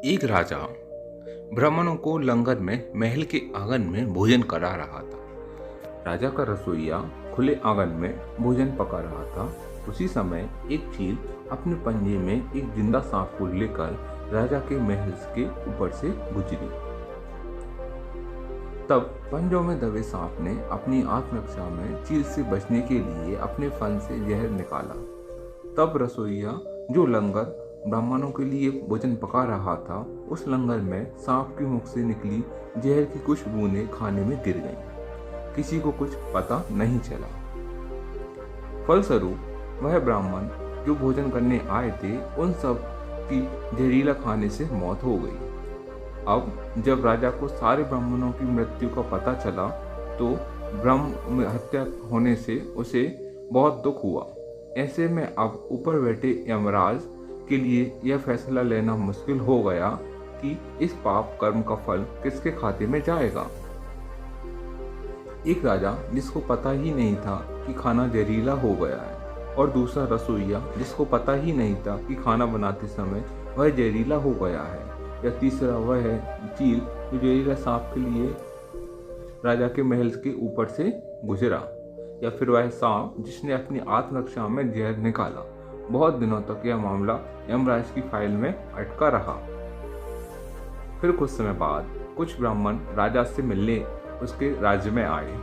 एक राजा ब्राह्मणों को लंगर में महल के आंगन में भोजन करा रहा था। राजा का रसोइया खुले आंगन में भोजन पका रहा था। उसी समय एक चील अपने पंजे में एक जिंदा सांप को लेकर राजा के महल के ऊपर से गुजरी। तब पंजों में दबे सांप ने अपनी आत्मरक्षा में चील से बचने के लिए अपने फन से जहर निकाला। तब रसोइया जो लंगर ब्राह्मणों के लिए भोजन पका रहा था, उस लंगर में सांप के मुख से निकली जहर की कुछ बूंदें खाने में गिर गईं। किसी को कुछ पता नहीं चला। फलस्वरूप वह ब्राह्मण जो भोजन करने आए थे, उन सब की जहरीला खाने से मौत हो गई। अब जब राजा को सारे ब्राह्मणों की मृत्यु का पता चला तो ब्रह्म हत्या होने से उसे बहुत दुख हुआ। ऐसे में अब ऊपर बैठे यमराज के लिए यह फैसला लेना मुश्किल हो गया कि इस पाप कर्म का फल किसके खाते में जाएगा। एक राजा जिसको पता ही नहीं था कि खाना जहरीला हो गया है, और दूसरा रसोइया जिसको पता ही नहीं था कि खाना बनाते समय वह जहरीला हो गया है, या तीसरा वह है चील जो जहरीला सांप के लिए राजा के महल के ऊपर से गुजरा, या फिर वह सांप जिसने अपनी आत्मरक्षा में जहर निकाला। बहुत दिनों तक यह मामला यमराज की फाइल में अटका रहा। फिर कुछ समय बाद कुछ ब्राह्मण राजा से मिलने उसके राज्य में आए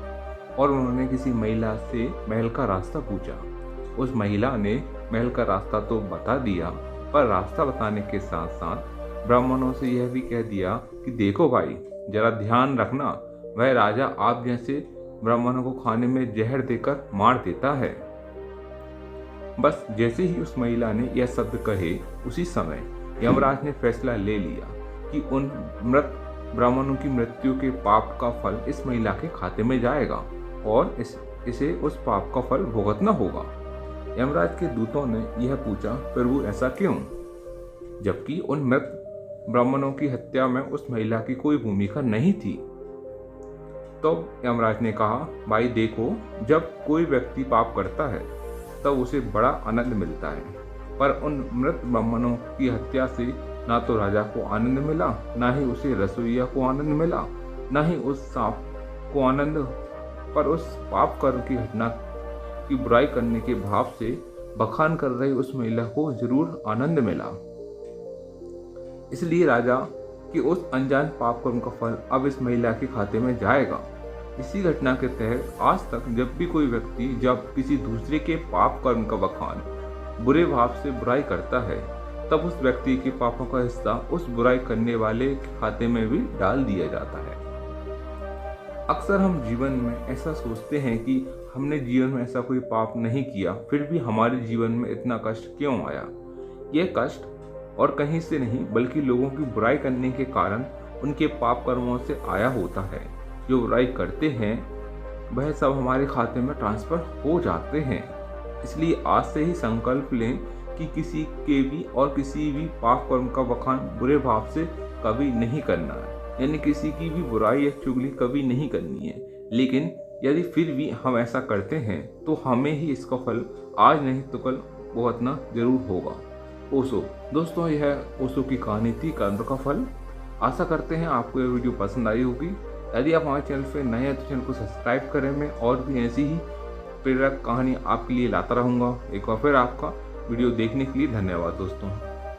और उन्होंने किसी महिला से महल का रास्ता पूछा। उस महिला ने महल का रास्ता तो बता दिया, पर रास्ता बताने के साथ साथ ब्राह्मणों से यह भी कह दिया कि देखो भाई, जरा ध्यान रखना, वह राजा आप जैसे ब्राह्मणों को खाने में जहर देकर मार देता है। बस जैसे ही उस महिला ने यह शब्द कहे, उसी समय यमराज ने फैसला ले लिया कि उन मृत ब्राह्मणों की मृत्यु के पाप का फल इस महिला के खाते में जाएगा और इसे उस पाप का फल भुगतना होगा। यमराज के दूतों ने यह पूछा, प्रभु ऐसा क्यों, जबकि उन मृत ब्राह्मणों की हत्या में उस महिला की कोई भूमिका नहीं थी। तो यमराज ने कहा, भाई देखो, जब कोई व्यक्ति पाप करता है तब उसे बड़ा आनंद मिलता है, पर उन मृत ब्राह्मणों की हत्या से ना तो राजा को आनंद मिला, ना ही उसे रसोइया को आनंद मिला, ना ही उस सांप को आनंद, पर उस पाप कर्म की घटना की बुराई करने के भाव से बखान कर रही उस महिला को जरूर आनंद मिला। इसलिए राजा कि उस अनजान पाप कर्म का फल अब इस महिला के खाते में जाएगा। इसी घटना के तहत आज तक जब भी कोई व्यक्ति जब किसी दूसरे के पाप कर्म का बखान बुरे भाव से बुराई करता है, तब उस व्यक्ति के पापों का हिस्सा उस बुराई करने वाले के खाते में भी डाल दिया जाता है। अक्सर हम जीवन में ऐसा सोचते हैं कि हमने जीवन में ऐसा कोई पाप नहीं किया, फिर भी हमारे जीवन में इतना कष्ट क्यों आया। यह कष्ट और कहीं से नहीं, बल्कि लोगों की बुराई करने के कारण उनके पाप कर्मों से आया होता है। जो बुराई करते हैं वह सब हमारे खाते में ट्रांसफर हो जाते हैं। इसलिए आज से ही संकल्प लें कि किसी के भी और किसी भी पाप कर्म का बखान बुरे भाव से कभी नहीं करना है, यानी किसी की भी बुराई या चुगली कभी नहीं करनी है। लेकिन यदि फिर भी हम ऐसा करते हैं तो हमें ही इसका फल आज नहीं तो कल भुगतना जरूर होगा। ओशो दोस्तों, यह ओशो की कहानी थी कर्म का फल। आशा करते हैं आपको यह वीडियो पसंद आई होगी। यदि आप हमारे चैनल पर नए हैं तो चैनल को सब्सक्राइब करें। मैं और भी ऐसी ही प्रेरक कहानी आपके लिए लाता रहूँगा। एक बार फिर आपका वीडियो देखने के लिए धन्यवाद दोस्तों।